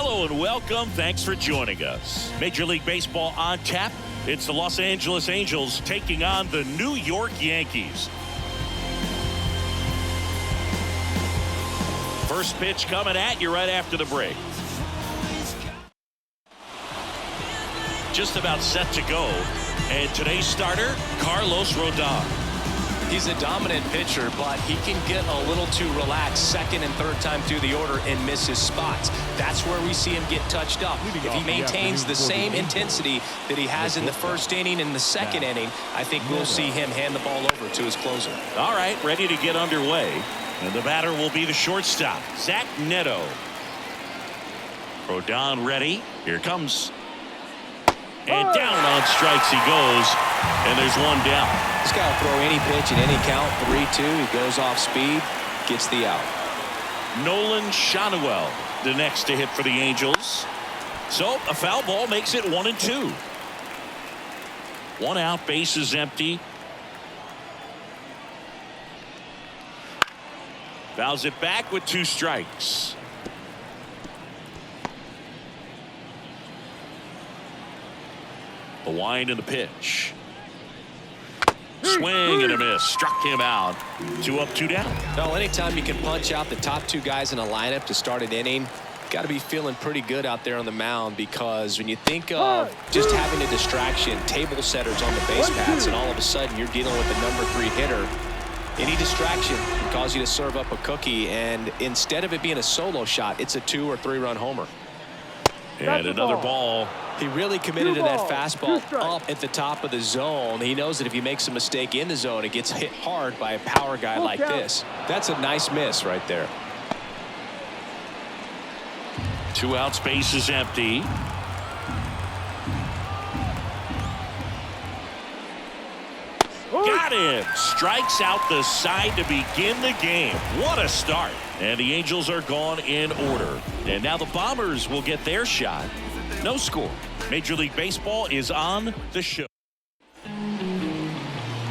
Hello and welcome. Thanks for joining us. Major League Baseball on tap. It's the Los Angeles Angels taking on the New York Yankees. First pitch coming at you right after the break. Just about set to go. And today's starter, Carlos Rodon. He's a dominant pitcher, but he can get a little too relaxed second and third time through the order and miss his spots. That's where we see him get touched up. If he maintains the same intensity that he has in the first inning and the second inning, I think we'll see him hand the ball over to his closer. All right, ready to get underway. And the batter will be the shortstop, Zach Neto. Rodon ready. Here comes. And down on strikes he goes. And there's one down. This guy will throw any pitch in any count. 3-2. He goes off speed. Gets the out. Nolan Schanuel, the next to hit for the Angels. So a foul ball makes it 1-2. One out, bases empty. Fouls it back with 2 strikes. The wind and the pitch. Swing and a miss. Struck him out. 2 up, 2 down. Well, anytime you can punch out the top 2 guys in a lineup to start an inning, got to be feeling pretty good out there on the mound, because when you think of just having a distraction, table setters on the base paths, and all of a sudden you're dealing with a number 3 hitter, any distraction can cause you to serve up a cookie, and instead of it being a solo shot, it's a 2 or 3 run homer. And another ball. He really committed to that fastball up at the top of the zone. He knows that if he makes a mistake in the zone, it gets hit hard by a power guy like this. That's a nice miss right there. 2 outs, base is empty. Got him. Strikes out the side to begin the game. What a start. And the Angels are gone in order. And now the Bombers will get their shot. No score. Major League Baseball is on the show.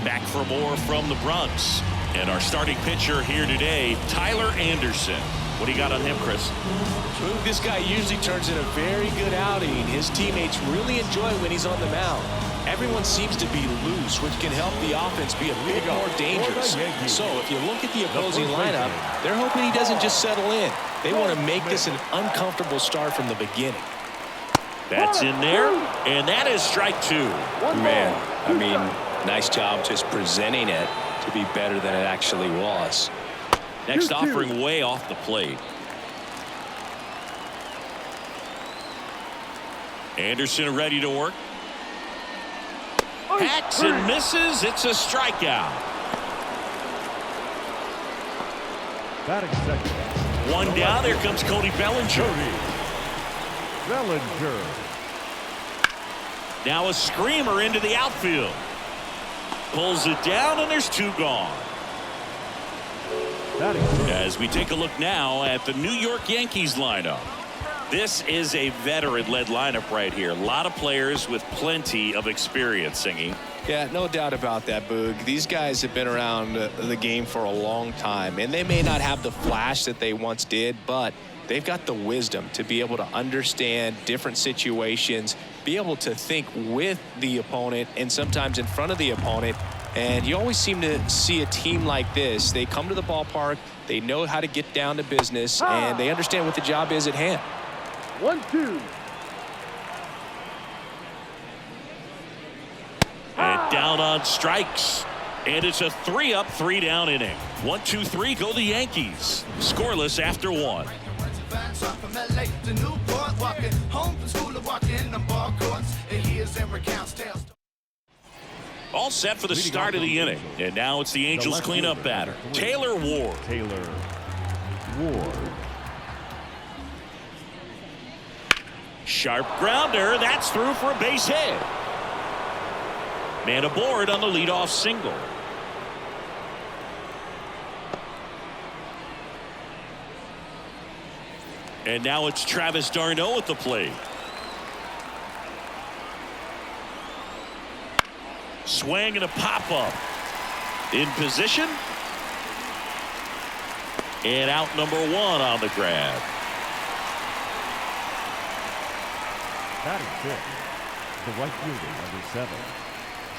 Back for more from the Bronx. And our starting pitcher here today, Tyler Anderson. What do you got on him, Chris? This guy usually turns in a very good outing. His teammates really enjoy when he's on the mound. Everyone seems to be loose, which can help the offense be a bit more dangerous. So if you look at the opposing lineup, they're hoping he doesn't just settle in. They want to make this an uncomfortable start from the beginning. That's in there, and that is strike 2. Man, I mean, nice job just presenting it to be better than it actually was. Next offering way off the plate. Anderson ready to work. Hacks and misses. It's a strikeout. Batting second. 1 down. Here comes Cody Bellinger. Bellinger. Now a screamer into the outfield. Pulls it down, and there's 2 gone. As we take a look now at the New York Yankees lineup. This is a veteran-led lineup right here. A lot of players with plenty of experience, Singy. Yeah, no doubt about that, Boog. These guys have been around the game for a long time, and they may not have the flash that they once did, but they've got the wisdom to be able to understand different situations, be able to think with the opponent and sometimes in front of the opponent. And you always seem to see a team like this. They come to the ballpark, they know how to get down to business, and they understand what the job is at hand. 1-2. And down on strikes. And it's a 3 up, 3 down inning. 1, 2, 3 go the Yankees. Scoreless after 1. All set for the start of the inning. And now it's the Angels cleanup batter, Taylor Ward. Sharp grounder. That's through for a base hit. Man aboard on the leadoff single. And now it's Travis d'Arnaud at the plate. Swing and a pop-up. In position. And out number 1 on the grab. Batting fifth, the right fielder, number 7,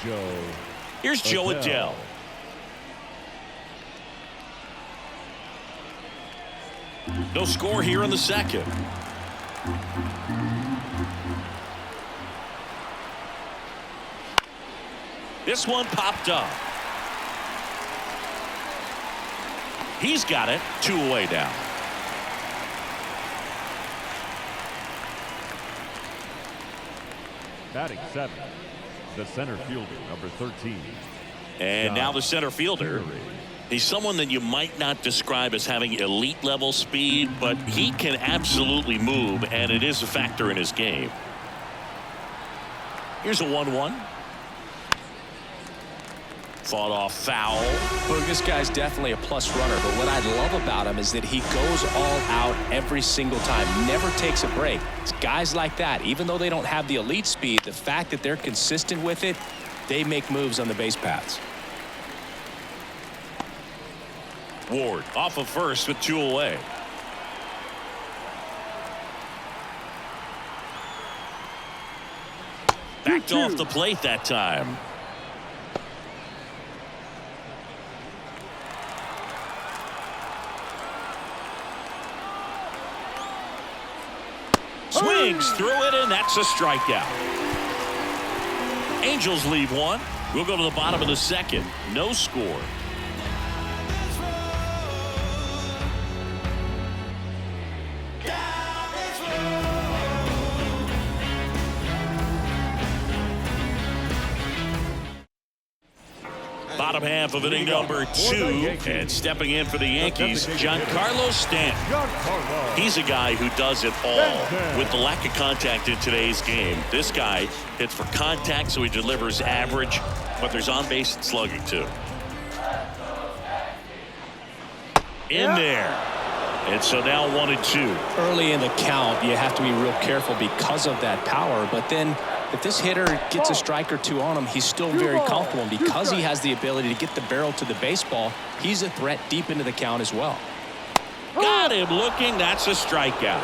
Joe. Here's Joe Adele. No score here in the second. This one popped up. He's got it. 2 away now. Batting 7, the center fielder, number 13. And now the center fielder. He's someone that you might not describe as having elite level speed, but he can absolutely move, and it is a factor in his game. Here's a 1-1. Fought off foul. Well, this guy's definitely a plus runner, but what I love about him is that he goes all out every single time, never takes a break. It's guys like that, even though they don't have the elite speed, the fact that they're consistent with it, they make moves on the base paths. Ward off of first with 2 away. Backed off the plate that time. Swings through it, and that's a strikeout. Angels leave one. We'll go to the bottom of the second. No score. Bottom half of inning number 2, and stepping in for the Yankees, Giancarlo Stanton. He's a guy who does it all. With the lack of contact in today's game, this guy hits for contact, so he delivers average, but there's on-base and slugging too. In there. And so now 1-2. Early in the count, you have to be real careful because of that power, but then if this hitter gets a strike or 2 on him, he's still very comfortable. And because he has the ability to get the barrel to the baseball, he's a threat deep into the count as well. Got him looking. That's a strikeout.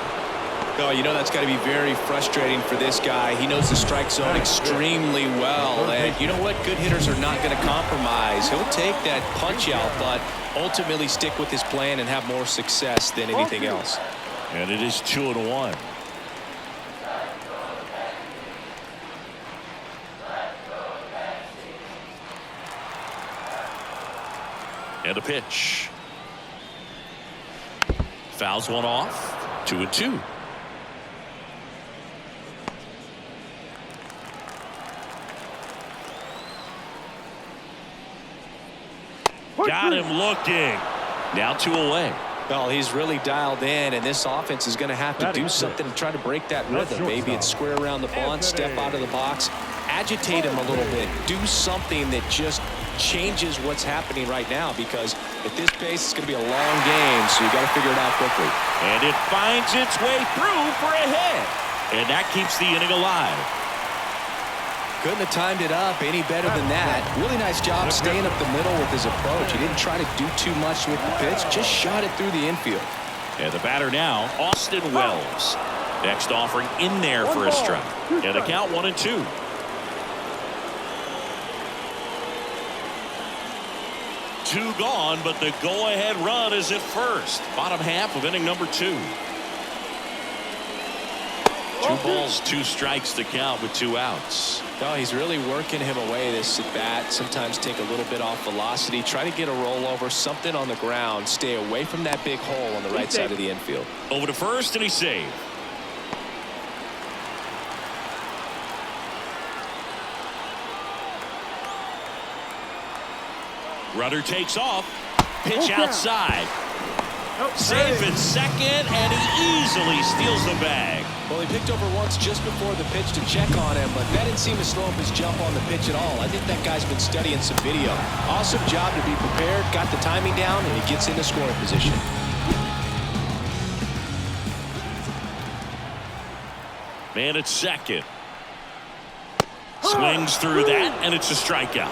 Oh, you know that's got to be very frustrating for this guy. He knows the strike zone extremely well. And you know what? Good hitters are not going to compromise. He'll take that punch out, but ultimately stick with his plan and have more success than anything else. And it is 2-1. And a pitch. Fouls one off. 2-2. Got him looking. Now 2 away. Well, he's really dialed in, and this offense is going to have to do something to try to break that rhythm. Maybe it's square around the bunt, step out of the box, agitate him a little bit, do something that just changes what's happening right now, because at this pace it's going to be a long game, so you got to figure it out quickly. And it finds its way through for a hit, and that keeps the inning alive. Couldn't have timed it up any better than that. Really nice job staying up the middle with his approach. He didn't try to do too much with the pitch, just shot it through the infield. And the batter now, Austin Wells. Next offering in there for a strike. And the count 1-2. Two gone, but the go-ahead run is at first. Bottom half of inning number 2. 2 balls, 2 strikes to count with 2 outs. Oh, he's really working him away this at bat. Sometimes take a little bit off velocity. Try to get a rollover, something on the ground. Stay away from that big hole on the right side of the infield. Over to first, and he's saved. Runner takes off. Pitch outside. Safe at second, and he easily steals the bag. Well, he picked over once just before the pitch to check on him, but that didn't seem to slow up his jump on the pitch at all. I think that guy's been studying some video. Awesome job to be prepared, got the timing down, and he gets into scoring position. Man at second. Swings through that, and it's a strikeout.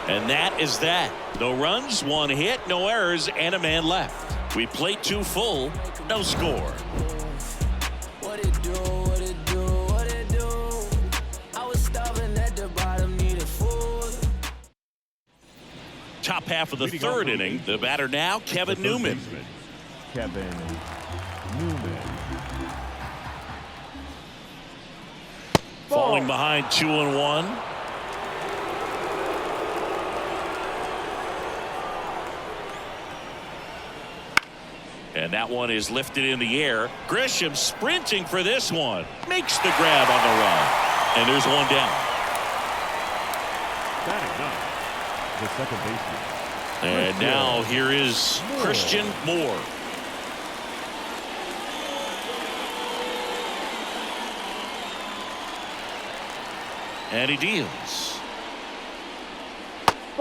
And that is that. No runs, 1 hit, no errors, and a man left. We played 2 full, no score. What it do, what it do, what it do. half of the third inning. The batter now, Kevin Newman. Kevin Newman. Falling behind 2-1. And that one is lifted in the air. Grisham sprinting for this one. Makes the grab on the run. And there's one down. Batting up, the second baseman. And now here is Christian Moore. And he deals.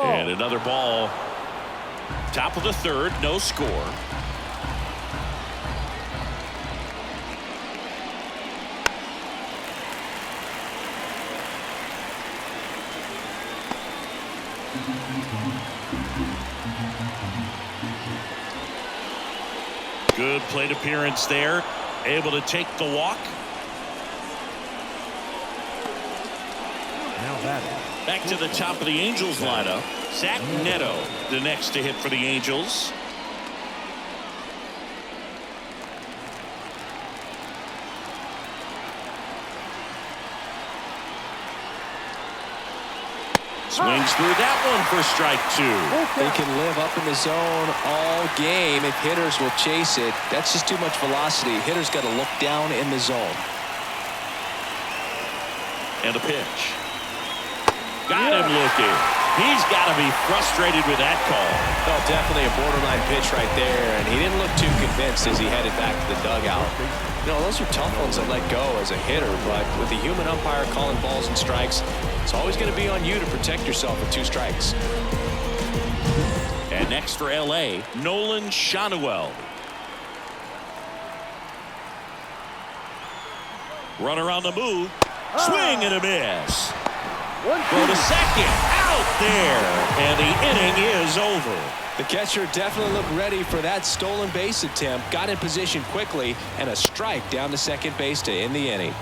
And another ball. Top of the third, no score. Good plate appearance there. Able to take the walk. Now batting. Back to the top of the Angels lineup. Zach Neto, the next to hit for the Angels. Swings through that one for strike two. They can live up in the zone all game if hitters will chase it. That's just too much velocity. Hitters got to look down in the zone. And a pitch. Got him looking. He's got to be frustrated with that call. Well, definitely a borderline pitch right there, and he didn't look too convinced as he headed back to the dugout. You know, those are tough ones to let go as a hitter, but with the human umpire calling balls and strikes, it's always going to be on you to protect yourself with 2 strikes. And next for L.A., Nolan Schanuel. Runner on the move. Swing and a miss. Go to second. Out there. And the inning is over. The catcher definitely looked ready for that stolen base attempt. Got in position quickly, and a strike down to second base to end the inning.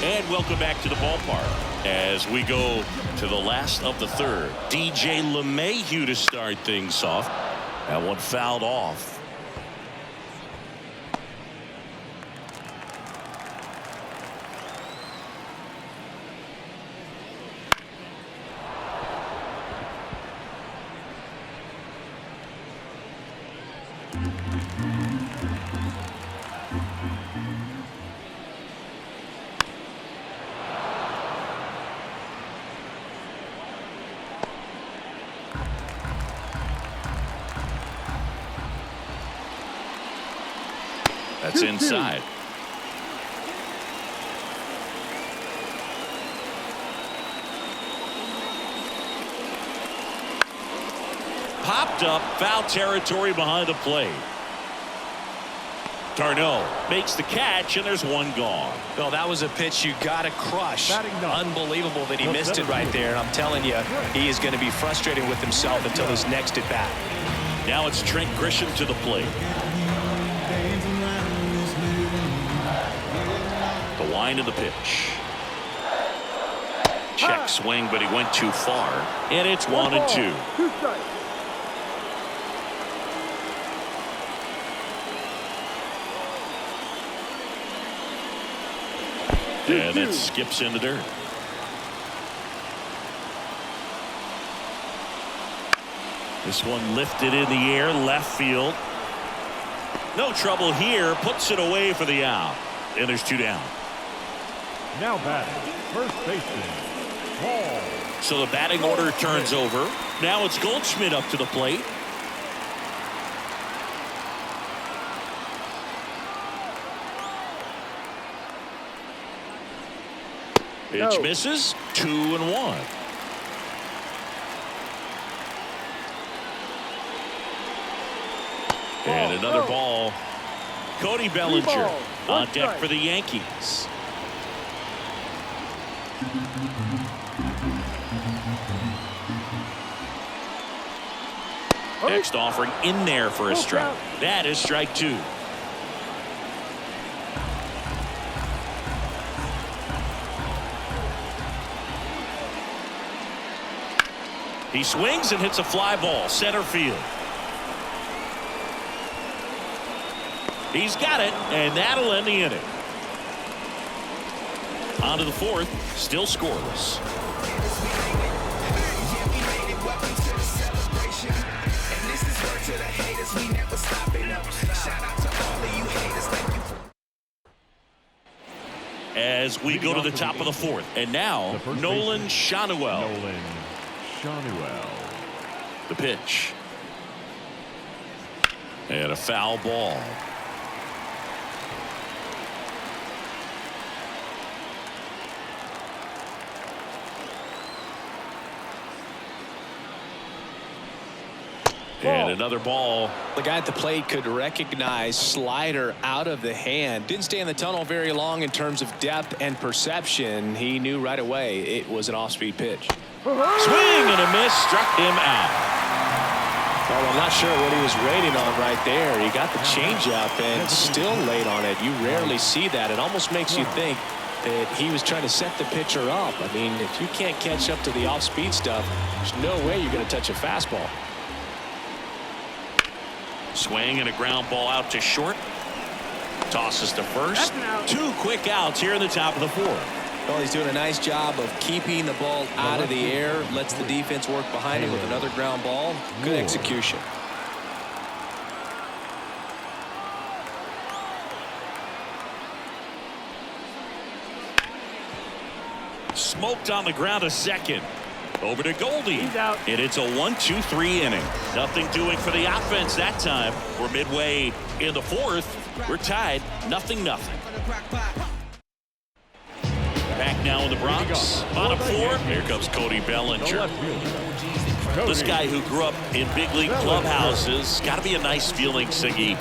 And welcome back to the ballpark as we go to the last of the third. DJ LeMahieu to start things off. That one fouled off. That's inside. Popped up, foul territory behind the plate. Darno makes the catch, and there's one gone. Well, that was a pitch you got to crush. Unbelievable that he missed it right there. And I'm telling you, he is going to be frustrated with himself until his next at bat. Now it's Trent Grisham to the plate. The line of the pitch. Check swing, but he went too far. And it's 1-2. And it skips in the dirt. This one lifted in the air, left field. No trouble here, puts it away for the out. And there's 2 down. Now batting, first baseman, Paul. So the batting order turns over. Now it's Goldschmidt up to the plate. Pitch misses. 2-1. And another ball. Cody Bellinger on deck for the Yankees. Next offering in there for a strike. That is strike 2. He swings and hits a fly ball center field. He's got it, and that'll end the inning. On to the fourth, still scoreless. As we go to the top of the fourth, and now Nolan Schanuel. Nolan Schanuel. The pitch. And a foul ball. And another ball. The guy at the plate could recognize slider out of the hand. Didn't stay in the tunnel very long in terms of depth and perception. He knew right away it was an off-speed pitch. Swing and a miss, struck him out. Well, I'm not sure what he was rating on right there. He got the changeup and still laid on it. You rarely see that. It almost makes you think that he was trying to set the pitcher up. I mean, if you can't catch up to the off-speed stuff, there's no way you're going to touch a fastball. Swing and a ground ball out to short. Tosses to first. Two quick outs here in the top of the fourth. Well, he's doing a nice job of keeping the ball out of the air. Lets the defense work behind him with another ground ball. Good execution. Smoked on the ground to second. Over to Goldie. And it's a 1-2-3 inning. Nothing doing for the offense that time. We're midway in the fourth. We're tied 0-0. Back now in the Bronx. Bottom four. Here comes Cody Bellinger. This guy who grew up in big league clubhouses. Got to be a nice feeling, Siggy,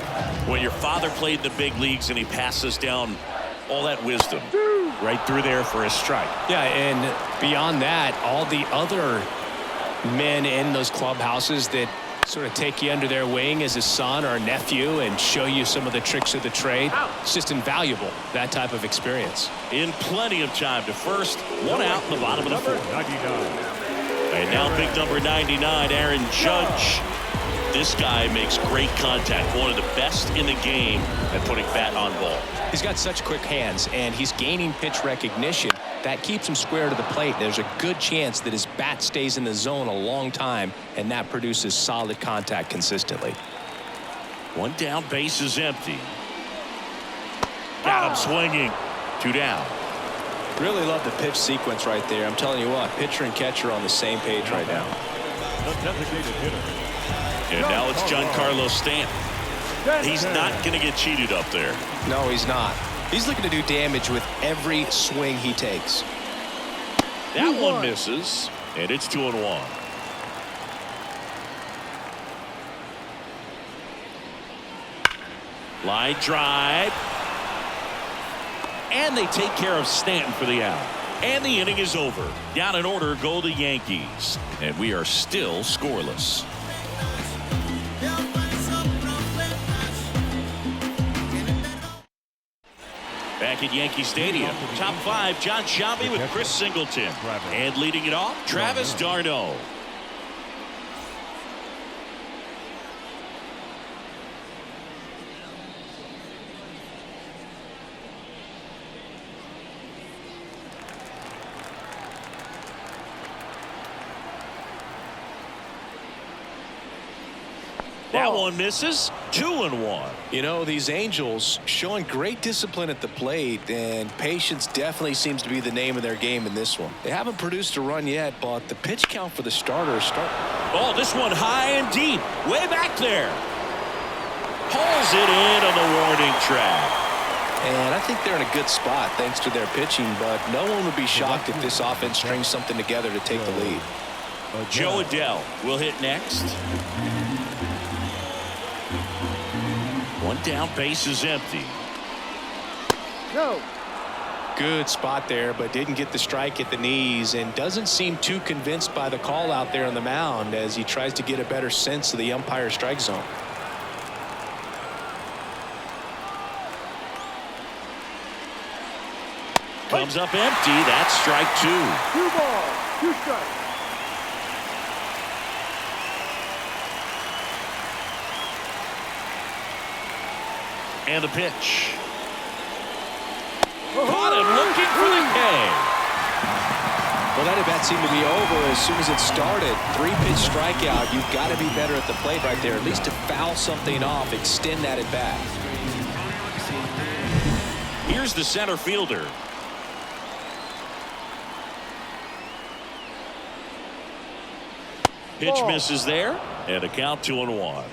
when your father played in the big leagues and he passes down all that wisdom. Right through there for a strike. Yeah, and beyond that, all the other men in those clubhouses that sort of take you under their wing as a son or a nephew and show you some of the tricks of the trade. It's just invaluable, that type of experience. In plenty of time to first. One out in the bottom of the fourth. 99. And now big number 99, Aaron Judge. This guy makes great contact. One of the best in the game at putting bat on ball. He's got such quick hands, and he's gaining pitch recognition. That keeps him square to the plate. There's a good chance that his bat stays in the zone a long time, and that produces solid contact consistently. One down, base is empty. Got him swinging. Two down. Really love the pitch sequence right there. I'm telling you what, pitcher and catcher on the same page right now. The designated hitter. And now it's Giancarlo Stanton. He's not going to get cheated up there. No, he's not. He's looking to do damage with every swing he takes. That one misses, and it's 2-1. Line drive. And they take care of Stanton for the out. And the inning is over. Down in order go the Yankees. And we are still scoreless. Back at Yankee Stadium, top five, John Sciambi with Chris Singleton. And leading it off, Travis d'Arnaud. That one misses. 2-1. You know, these Angels showing great discipline at the plate, and patience definitely seems to be the name of their game in this one. They haven't produced a run yet, but the pitch count for the starters Oh, this one high and deep, way back there. Pulls it in on the warning track. And I think they're in a good spot thanks to their pitching, but no one would be shocked if this offense strings something together to take the lead. Joe Adele will hit next. One down, base is empty. Go. Good spot there, but didn't get the strike at the knees and doesn't seem too convinced by the call out there on the mound as he tries to get a better sense of the umpire strike zone. Comes up empty. That's strike two. 2 balls, 2 strikes. And the pitch. Caught him looking for the K. Well, that at bat seemed to be over as soon as it started. 3-pitch strikeout. You've got to be better at the plate right there, at least to foul something off, extend that at bat. Here's the center fielder. Pitch misses there, and a count 2-1.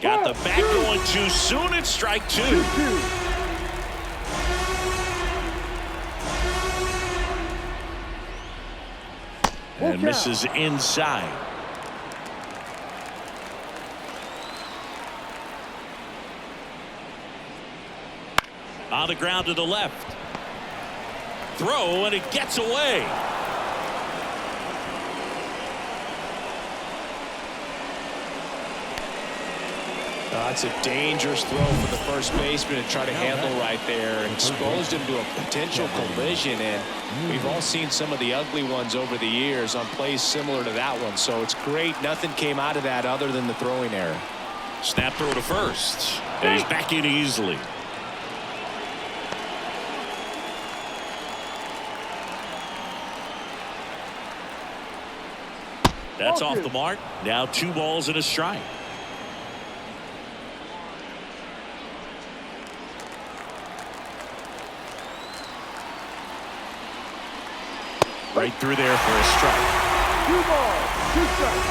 Got the bat going too soon. It's strike 2. And misses inside. On the ground to the left. Throw, and it gets away. It's a dangerous throw for the first baseman to try to handle right there. Exposed him to a potential collision, and we've all seen some of the ugly ones over the years on plays similar to that one. So it's great nothing came out of that other than the throwing error. Snap throw to first, and he's back in easily. That's off the mark. Now 2 balls and a strike. Right through there for a strike. 2 balls, 2 strikes.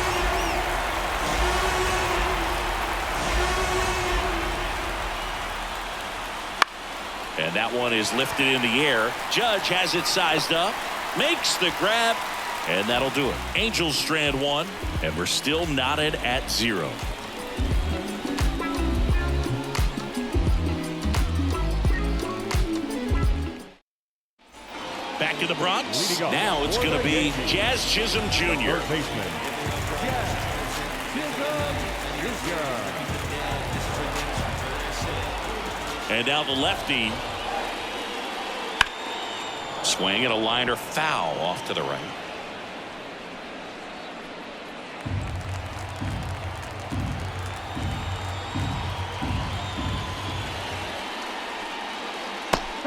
And that one is lifted in the air. Judge has it sized up, makes the grab, and that'll do it. Angels strand 1, and we're still knotted at 0. Back in the Bronx. Now it's going to be Jazz Chisholm Jr. And now the lefty. Swing and a liner foul off to the right.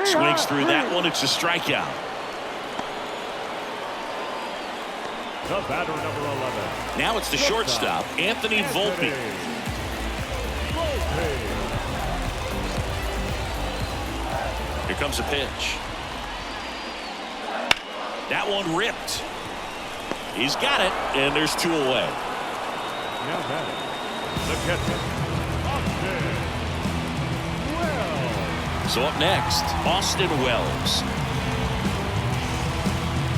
Swings through that one. It's a strikeout. The batter, number 11. Now it's the shortstop, Anthony Volpe. Here comes a pitch. That one ripped. He's got it, and there's 2 away. Now batting, the catcher, Austin Wells. So up next, Austin Wells.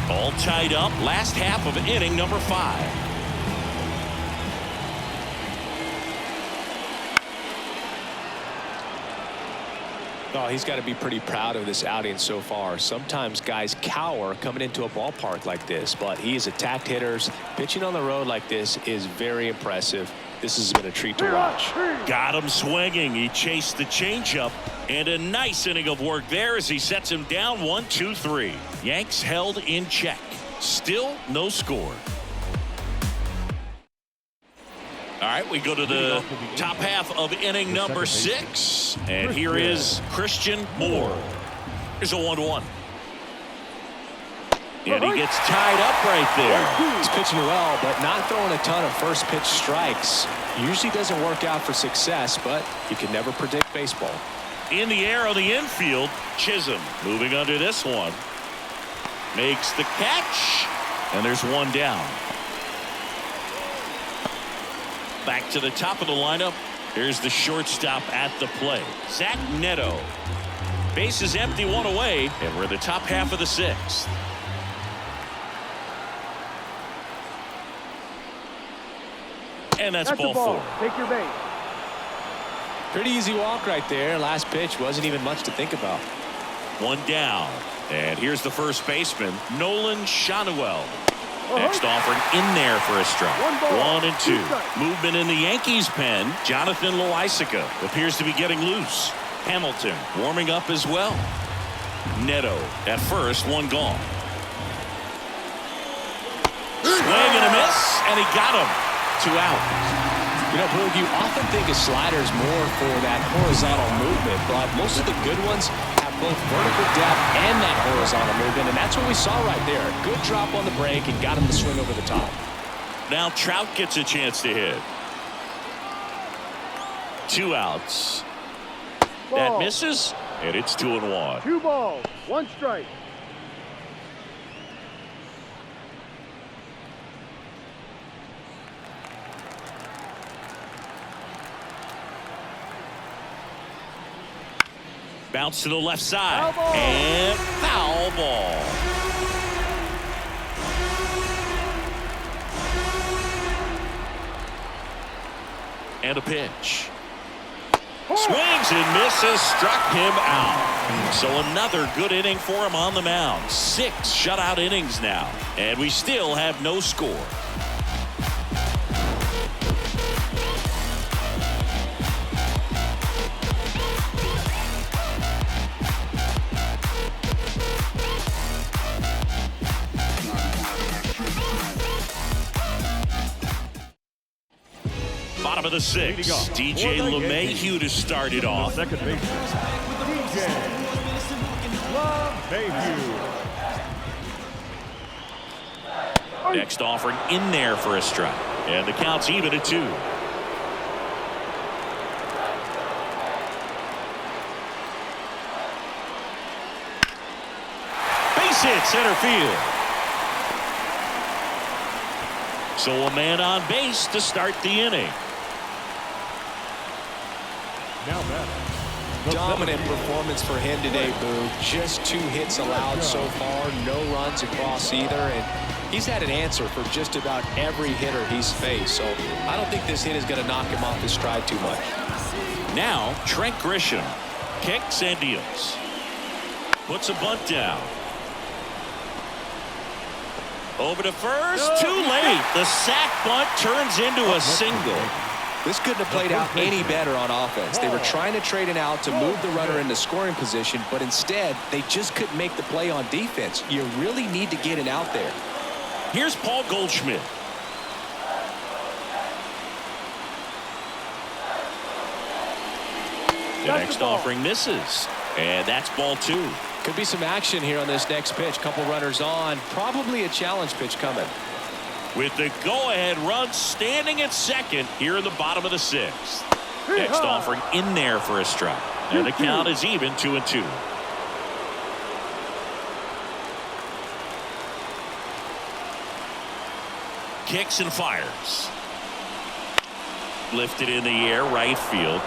All tied up, last half of inning number 5. Oh, he's got to be pretty proud of this outing so far. Sometimes guys cower coming into a ballpark like this, but he has attacked hitters. Pitching on the road like this is very impressive. This has been a treat to watch. Got him swinging. He chased the changeup, and a nice inning of work there as he sets him down 1-2-3. Yanks held in check. Still no score. All right, we go to the top half of inning number 6, and here is Christian Moore. Here's a 1-1. And he gets tied up right there. He's pitching well, but not throwing a ton of first pitch strikes. Usually doesn't work out for success, but you can never predict baseball. In the air on the infield, Chisholm moving under this one. Makes the catch, and there's 1 down. Back to the top of the lineup. Here's the shortstop at the plate, Zach Neto. Base is empty, 1 away, and we're in the top half of the 6th. And that's ball 4. Take your base. Pretty easy walk right there. Last pitch wasn't even much to think about. 1 down. And here's the first baseman, Nolan Shanuel. Next offering in there for a strike. 1-2. Movement in the Yankees pen. Jonathan Loaisiga appears to be getting loose. Hamilton warming up as well. Neto at first, 1 gone. Swing and a miss, and he got him. 2 out. You know, Boog, you often think a slider is more for that horizontal movement, but most of the good ones have both vertical depth and that horizontal movement, and that's what we saw right there. Good drop on the break and got him to swing over the top. Now Trout gets a chance to hit. 2 outs. That Ball. misses, and it's 2-1. 2 balls, 1 strike. Bounce to the left side. Foul ball. And foul ball. And a pitch. Swings and misses, struck him out. So another good inning for him on the mound. 6 shutout innings now. And we still have no score. Bottom of the 6th, DJ LeMahieu to start it off. Second baseman, DJ LeMahieu. Next offering in there for a strike. And the count's even at 2. Base hit center field. So a man on base to start the inning. Now batting. Dominant performance for him today, Boo. Just 2 hits allowed so far, no runs across either, and he's had an answer for just about every hitter he's faced. So I don't think this hit is going to knock him off his stride too much. Now Trent Grisham kicks and deals. Puts a bunt down. Over to first, too late. The sac bunt turns into a single. This couldn't have played out any better on offense. They were trying to trade it out to move the runner into scoring position, but instead they just couldn't make the play on defense. You really need to get it out there. Here's Paul Goldschmidt. The next offering misses, and that's ball 2. Could be some action here on this next pitch. Couple runners on. Probably a challenge pitch coming. With the go-ahead run standing at second here in the bottom of the 6th. Next offering in there for a strike. And the count is even 2-2. Kicks and fires. Lifted in the air, right field.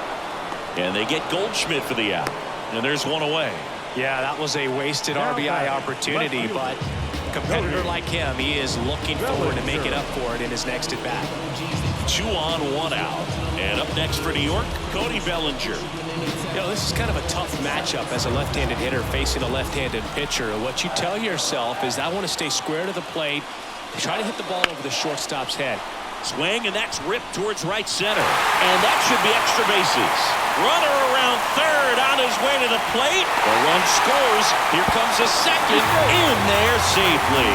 And they get Goldschmidt for the out. And there's one away. Yeah, that was a wasted RBI opportunity, but a competitor like him, he is looking forward to making up for it in his next at-bat. 2 on, 1 out. And up next for New York, Cody Bellinger. You know, this is kind of a tough matchup as a left-handed hitter facing a left-handed pitcher. What you tell yourself is, I want to stay square to the plate, try to hit the ball over the shortstop's head. Swing, and that's ripped towards right center. And that should be extra bases. Runner around third on his way to the plate. The run scores. Here comes a second in there safely.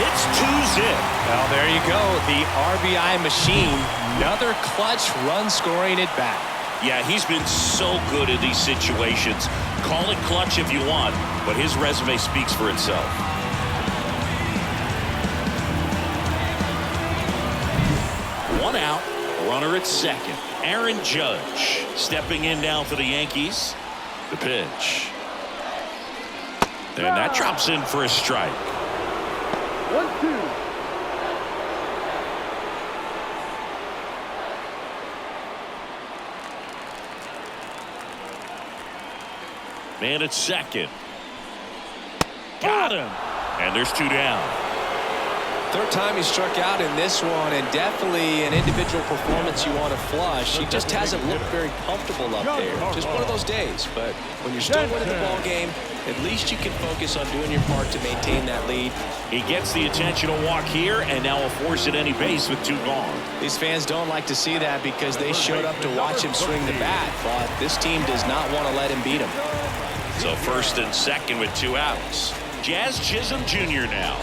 It's 2-zip. Well, there you go. The RBI machine. Another clutch run-scoring at bat. Yeah, he's been so good in these situations. Call it clutch if you want, but his resume speaks for itself. One out, runner at second. Aaron Judge stepping in now for the Yankees. The pitch. And that drops in for a strike. 1-2. Man at second. Got him. And there's 2 down. Third time he struck out in this one, and definitely an individual performance you want to flush. He just hasn't looked very comfortable up there. Just one of those days. But when you're still winning the ball game, at least you can focus on doing your part to maintain that lead. He gets the intentional walk here, and now a force at any base with 2 gone. These fans don't like to see that because they showed up to watch him swing the bat, but this team does not want to let him beat him. So first and second with 2 outs. Jazz Chisholm Jr. now.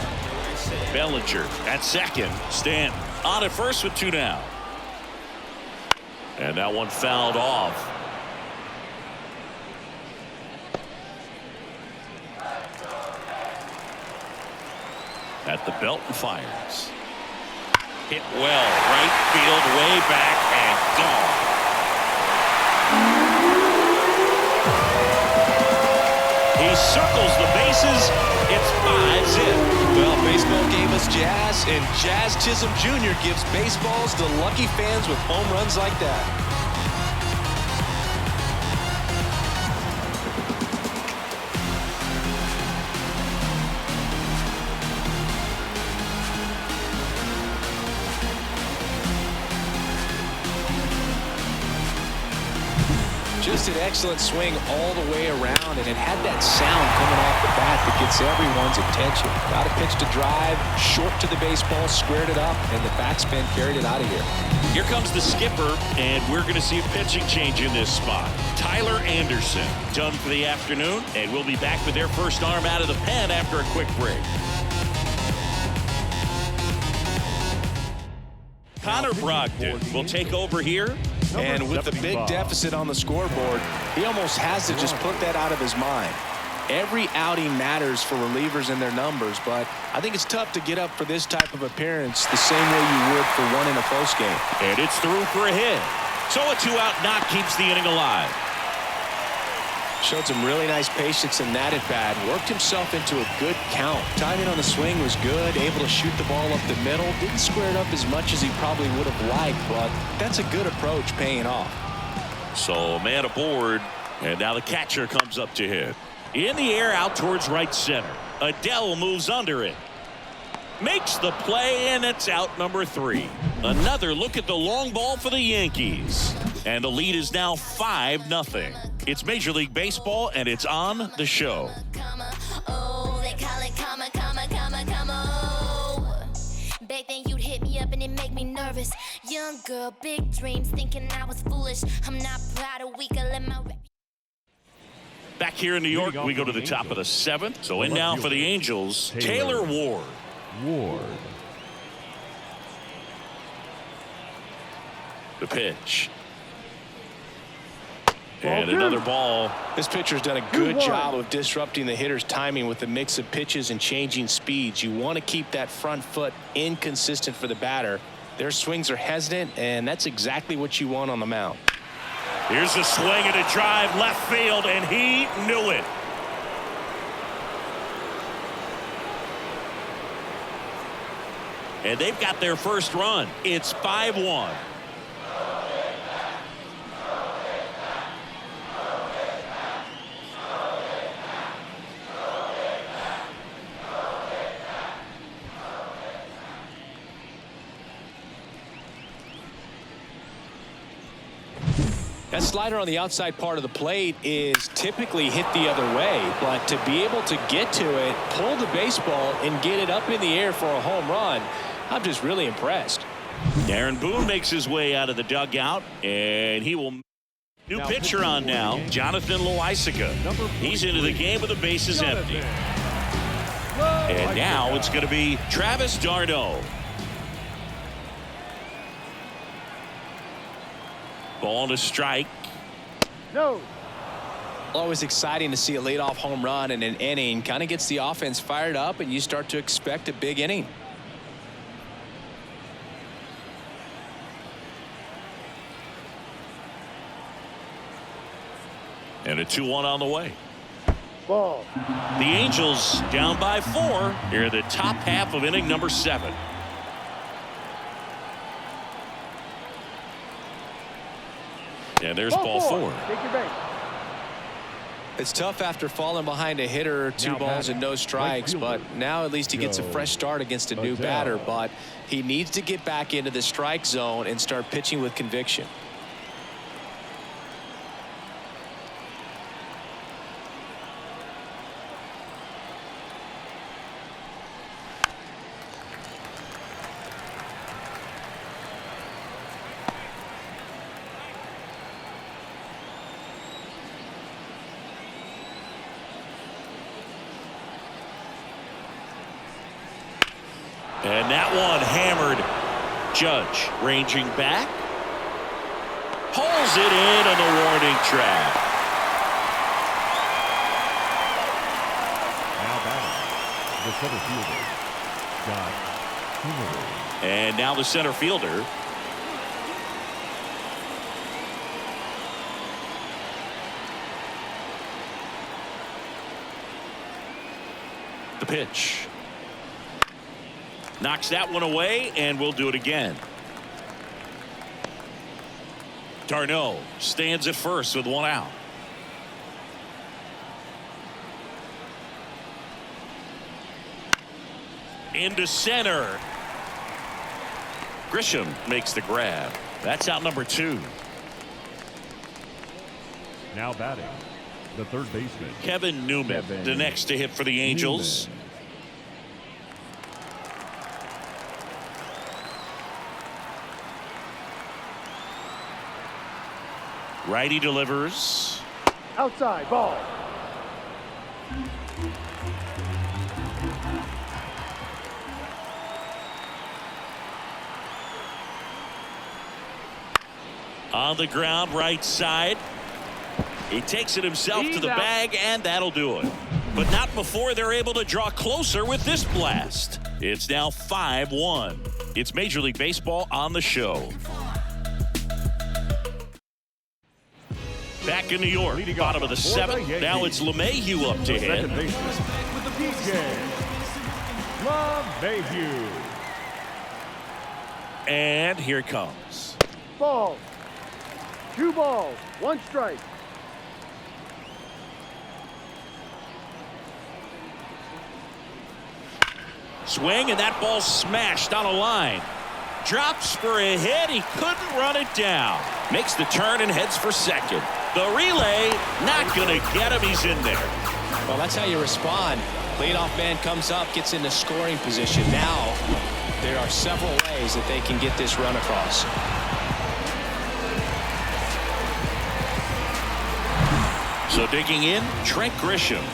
Bellinger at second. Stanton on at first with 2 down. And that one fouled off. At the belt and fires. Hit well. Right field, way back and gone. He circles the bases. It's 5 zip. Well, baseball gave us jazz, and Jazz Chisholm Jr. gives baseballs to lucky fans with home runs like that. Just an excellent swing all the way around, and it had that sound coming off the bat that gets everyone's attention. Got a pitch to drive, short to the baseball, squared it up, and the backspin carried it out of here. Here comes the skipper, and we're going to see a pitching change in this spot. Tyler Anderson done for the afternoon, and we'll be back with their first arm out of the pen after a quick break. Connor Brogdon will take over here. And with the big deficit on the scoreboard, he almost has to just put that out of his mind. Every outing matters for relievers and their numbers, but I think it's tough to get up for this type of appearance the same way you would for one in a close game. And it's through for a hit. So a 2-out knock keeps the inning alive. Showed some really nice patience in that at-bat. Worked himself into a good count. Timing on the swing was good. Able to shoot the ball up the middle. Didn't square it up as much as he probably would have liked, but that's a good approach paying off. So man aboard, and now the catcher comes up to hit. In the air out towards right center. Adele moves under it. Makes the play, and it's out number 3. Another look at the long ball for the Yankees. And the lead is now 5-0. It's Major League Baseball, and it's on the show. Back then you'd hit me up and it make me nervous. Young girl, big dreams, thinking I was foolish. I'm not proud of weak, I let my Back here in New York, we go to the top of the 7th. So in now for the Angels, Taylor Ward. The pitch. And another ball. This pitcher's done a good job of disrupting the hitter's timing with a mix of pitches and changing speeds. You want to keep that front foot inconsistent for the batter. Their swings are hesitant, and that's exactly what you want on the mound. Here's a swing and a drive left field, and he knew it. And they've got their first run. It's 5-1. That slider on the outside part of the plate is typically hit the other way, but to be able to get to it, pull the baseball, and get it up in the air for a home run, I'm just really impressed. Aaron Boone makes his way out of the dugout, and he will. New pitcher on now, Jonathan Loaisiga. He's into the game with the bases empty. And now it's going to be Travis d'Arnaud. Ball to strike. No. Always exciting to see a leadoff home run in an inning. Kind of gets the offense fired up, and you start to expect a big inning. And a 2-1 on the way. Ball. The Angels down by 4 here in the top half of inning number 7. And there's ball 4. Take your base. It's tough after falling behind a hitter, 2 balls and no strikes, but now at least he gets a fresh start against a new batter. But he needs to get back into the strike zone and start pitching with conviction. And that one hammered. Judge ranging back. Pulls it in on the warning track. Now batting, the center fielder, Scott Kingery. And now the center fielder. The pitch. Knocks that one away, and we'll do it again. Darno stands at first with one out. Into center. Grisham makes the grab. That's out number 2. Now batting, the third baseman, Kevin Newman, the next to hit for the Angels. Newman. Righty delivers. Outside, ball. On the ground, right side. He takes it himself to the bag, and that'll do it. But not before they're able to draw closer with this blast. It's now 5-1. It's Major League Baseball on the show. Back in New York, bottom of the 7th. Now it's LeMahieu up to hit. Second baseman, DJ LeMahieu. And here it comes. Ball. 2 balls, 1 strike. Swing, and that ball smashed on a line. Drops for a hit. He couldn't run it down. Makes the turn and heads for second. The relay, not going to get him. He's in there. Well, that's how you respond. Leadoff man comes up, gets into scoring position. Now, there are several ways that they can get this run across. So digging in, Trent Grisham.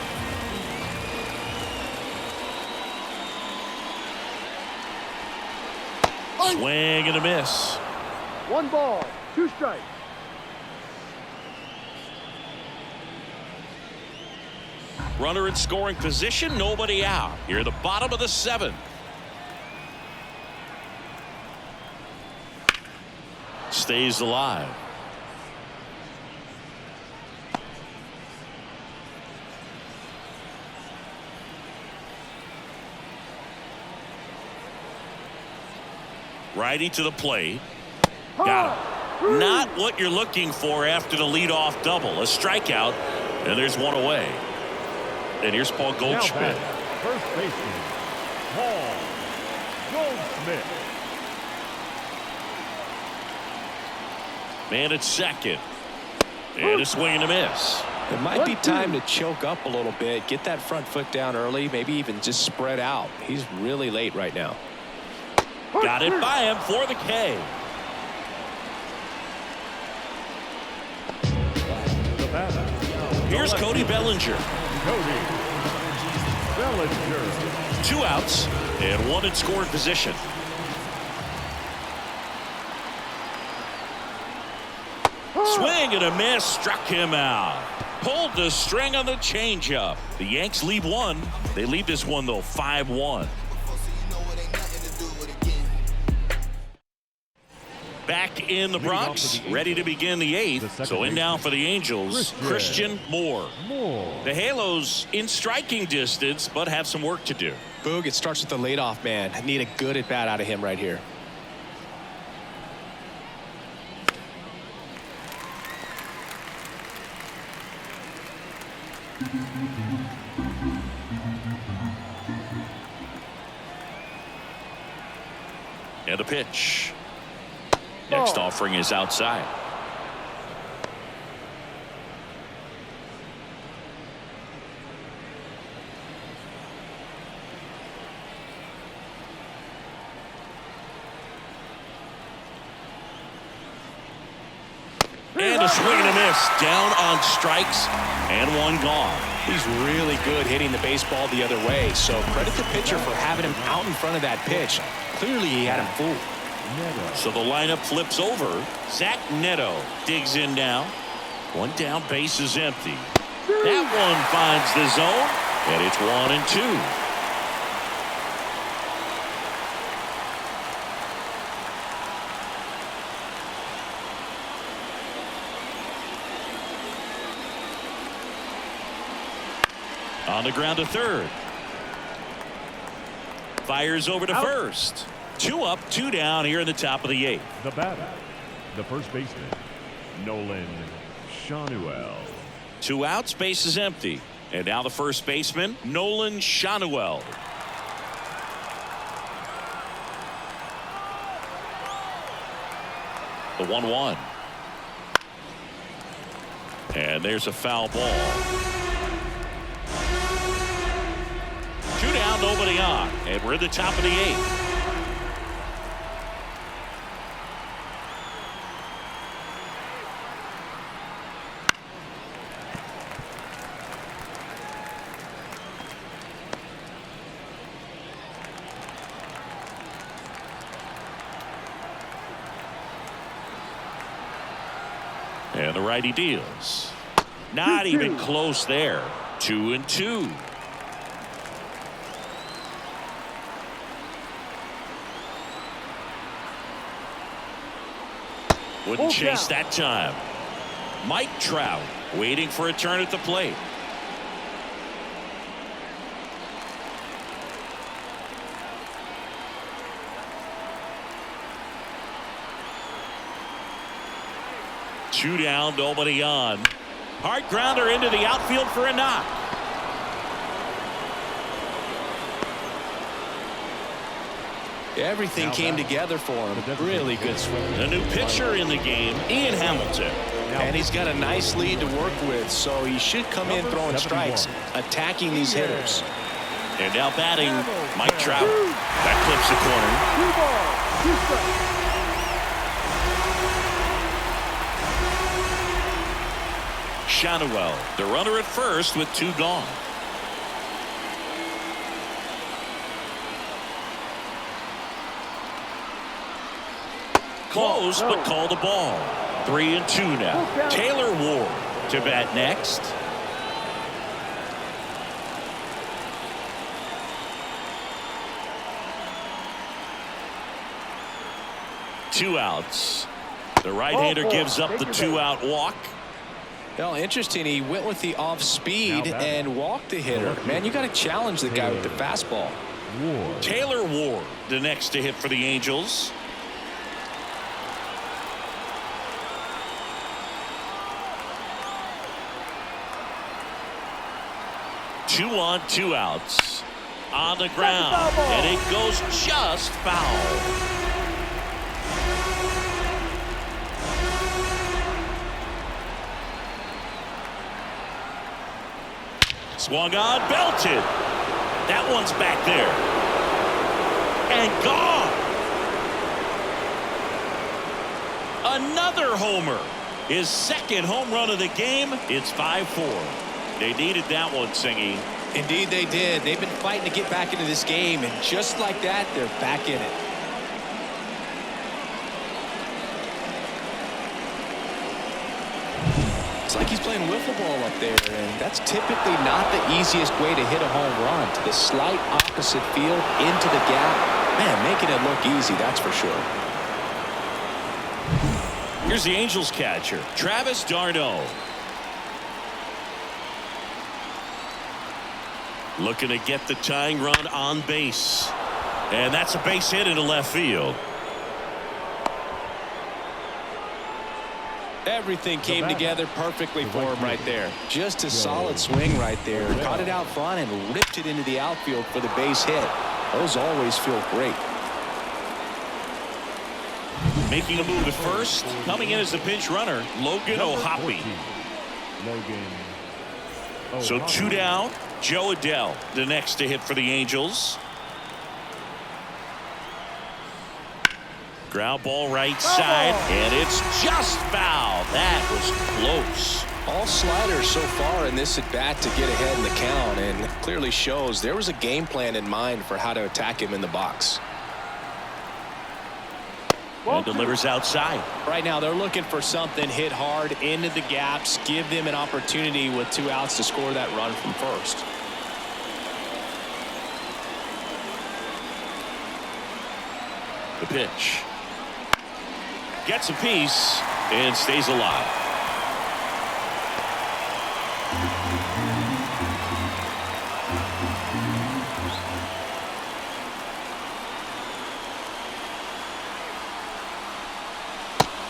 Swing and a miss. 1 ball, 2 strikes. Runner in scoring position, nobody out. Here at the bottom of the 7th. Stays alive. Righty to the plate. Got him. Not what you're looking for after the leadoff double. A strikeout, and there's one away. And here's Paul Goldschmidt. First baseman, Paul Goldschmidt. Man at second. And a swing and a miss. It might be time to choke up a little bit, get that front foot down early, maybe even just spread out. He's really late right now. Got it by him for the K. The batter. Here's Cody Bellinger. Cody Bellinger. 2 outs and 1 in scoring position. Swing and a miss, struck him out. Pulled the string on the changeup. The Yanks lead 1. They lead this one though 5-1. Back in the Bronx, ready to begin the 8th. So in now for the Angels, Christian Moore. The Halos in striking distance, but have some work to do. Boog, it starts with the leadoff man. I need a good at bat out of him right here. And a pitch. Next offering is outside. And a swing and a miss. Down on strikes. And one gone. He's really good hitting the baseball the other way, so credit the pitcher for having him out in front of that pitch. Clearly he had him fooled. So the lineup flips over. Zach Neto digs in now. One down, base is empty. That one finds the zone, and it's 1-2. On the ground to third. Fires over to first. 2 up, 2 down here in the top of the 8th. The batter, the first baseman, Nolan Shanuel. 2 outs, base is empty. And now the first baseman, Nolan Shanuel. The 1-1. And there's a foul ball. 2 down, nobody on. And we're at the top of the 8th. And the righty deals. Not even close there. 2-2. Wouldn't chase that time. Mike Trout waiting for a turn at the plate. Two down, nobody on. Hard grounder into the outfield for a knock. Everything came together for him. Really good swing. A new pitcher in the game, Ian Hamilton. And he's got a nice lead to work with, so he should come in throwing strikes, attacking these hitters. And now batting, Mike Trout. That clips the corner. 2 balls, 2 strikes. Shanuel, the runner at first with 2 gone. Close, but called the ball. 3-2 now. Taylor Ward to bat next. Two outs. The right-hander gives up the 2-out walk. Well, interesting. He went with the off speed and walked the hitter. Man, you got to challenge the guy with the fastball. Taylor Ward, the next to hit for the Angels. Two on, 2 outs. On the ground, and it goes just foul. Swung on, belted. That one's back there. And gone. Another homer. His second home run of the game. It's 5-4. They needed that one, Singy. Indeed they did. They've been fighting to get back into this game, and just like that, they're back in it. It's like he's playing wiffle ball up there, and that's typically not the easiest way to hit a home run. To the slight opposite field, into the gap. Man, making it look easy, that's for sure. Here's the Angels catcher, Travis d'Arnaud. Looking to get the tying run on base. And that's a base hit into left field. Everything came together perfectly for him right there. Just a solid swing right there. Caught it out front and ripped it into the outfield for the base hit. Those always feel great. Making a move to first. Coming in as the pinch runner, Logan O'Hoppe. So 2 down. Joe Adell, the next to hit for the Angels. Ground ball right side, and it's just foul. That was close. All sliders so far in this at bat to get ahead in the count, and it clearly shows there was a game plan in mind for how to attack him in the box. And delivers outside. Right now they're looking for something hit hard into the gaps, give them an opportunity with 2 outs to score that run from first. The pitch. Gets a piece and stays alive.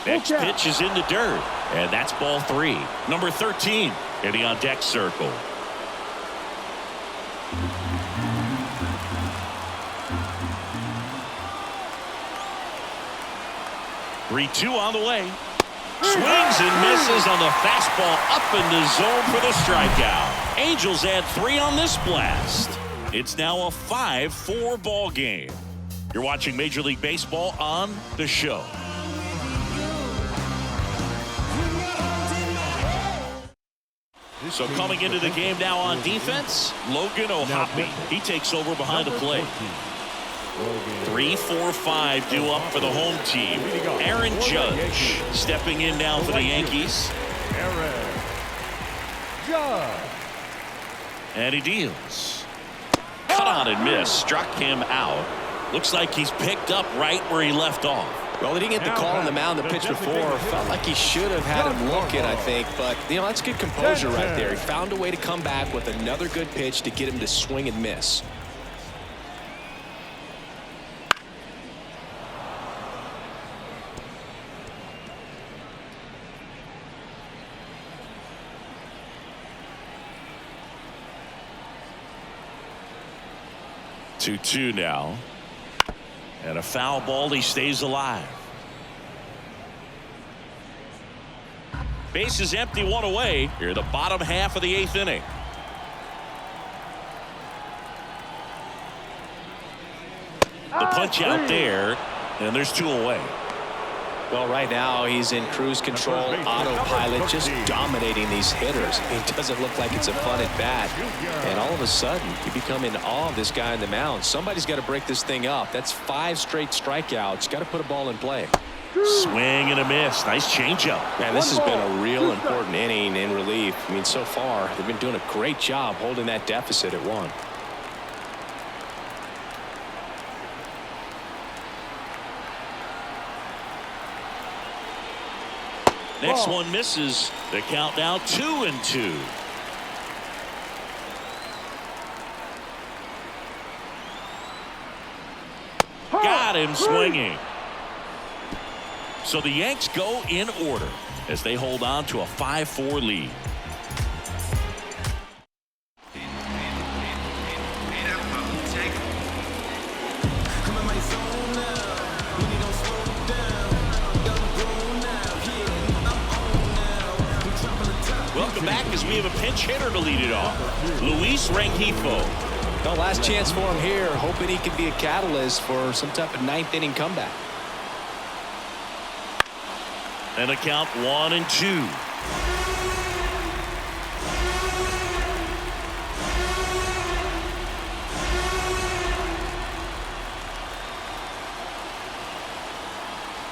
Next pitch is in the dirt, and that's ball 3. Number 13 hitting on deck circle. Three-two on the way. Swings and misses on the fastball up in the zone for the strikeout. Angels add 3 on this blast. It's now a 5-4 ball game. You're watching Major League Baseball on The Show. So coming into the game now on defense, Logan O'Hoppe. He takes over behind the plate. 3, 4, 5 due up for the home team. Aaron Judge stepping in now for the Yankees. Aaron Judge. And he deals. Cut on and miss. Struck him out. Looks like he's picked up right where he left off. Well, he didn't get the call on the mound the pitch before. Felt like he should have had him looking, I think. But, you know, that's good composure right there. He found a way to come back with another good pitch to get him to swing and miss. Two now. And a foul ball. He stays alive. Base is empty, 1 away. Here the bottom half of the 8th inning. The punch out there, and there's 2 away. Well, right now he's in cruise control, autopilot, just dominating these hitters. It doesn't look like it's a fun at bat. And all of a sudden, you become in awe of this guy on the mound. Somebody's got to break this thing up. That's 5 straight strikeouts. Got to put a ball in play. Swing and a miss. Nice changeup. Man, this has been a real important inning in relief. I mean, so far, they've been doing a great job holding that deficit at 1. Next one misses. The count now 2-2. Got him swinging. So the Yanks go in order as they hold on to a 5-4 lead. Welcome back as we have a pinch hitter to lead it off. Luis Rengifo. Well, last chance for him here, hoping he can be a catalyst for some type of 9th inning comeback. And a count 1-2.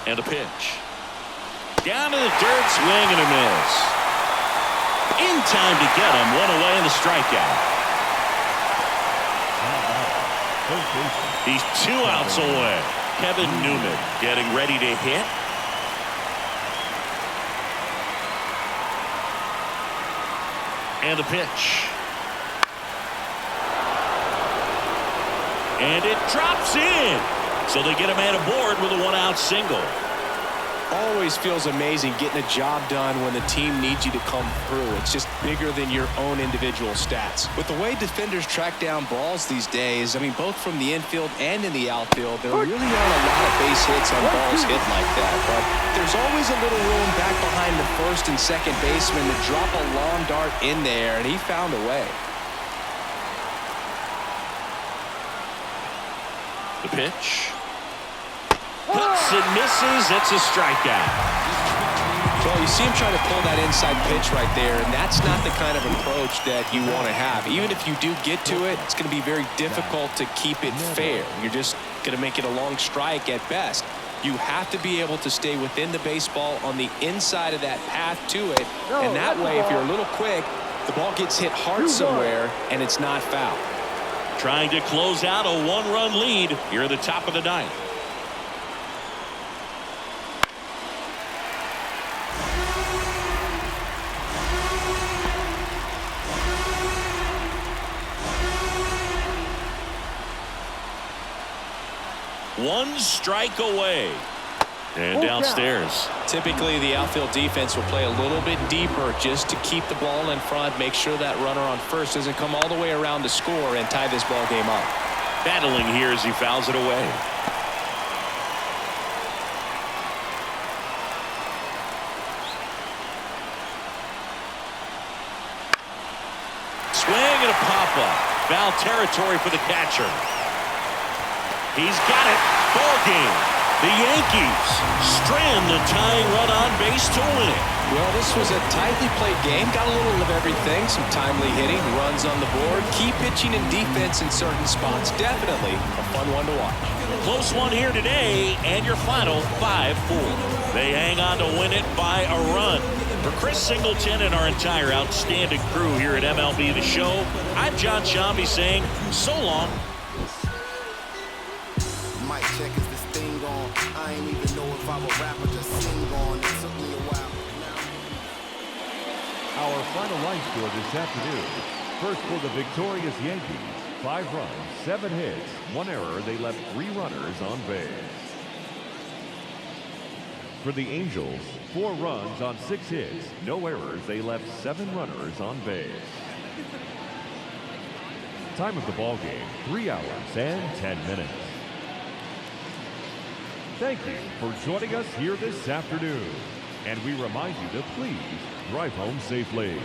And a pitch. Down to the dirt, swing and a miss. In time to get him, 1 away in the strikeout. He's 2 outs away. Kevin Newman getting ready to hit. And a pitch. And it drops in. So they get a man aboard with a 1-out single. Always feels amazing getting a job done when the team needs you to come through. It's just bigger than your own individual stats. With the way defenders track down balls these days, I mean, both from the infield and in the outfield, there really aren't a lot of base hits on balls hit like that. But there's always a little room back behind the first and second baseman to drop a long dart in there, and he found a way. The pitch. Cuts and misses. It's a strikeout. So you see him trying to pull that inside pitch right there, and that's not the kind of approach that you want to have. Even if you do get to it, it's going to be very difficult to keep it fair. You're just going to make it a long strike at best. You have to be able to stay within the baseball on the inside of that path to it, and that way, if you're a little quick, the ball gets hit hard somewhere, and it's not foul. Trying to close out a one-run lead here at the top of the ninth. One strike away. And downstairs. Typically, the outfield defense will play a little bit deeper just to keep the ball in front, make sure that runner on first doesn't come all the way around to score and tie this ball game up. Battling here as he fouls it away. Swing and a pop-up. Foul territory for the catcher. He's got it. Ball game. The Yankees strand the tying run on base to win it. Well, this was a tightly played game. Got a little of everything. Some timely hitting, runs on the board, key pitching and defense in certain spots. Definitely a fun one to watch. Close one here today, and your final 5-4. They hang on to win it by a run. For Chris Singleton and our entire outstanding crew here at MLB The Show, I'm John Shambi saying so long. Mic check, is this thing on? I ain't even know if I would rap or just sing on. It took me a while. Our final line score this afternoon. First for the victorious Yankees. 5 runs, 7 hits, 1 error. They left 3 runners on base. For the Angels, 4 runs on 6 hits, no errors. They left 7 runners on base. Time of the ball game, 3 hours and 10 minutes. Thank you for joining us here this afternoon. And we remind you to please drive home safely.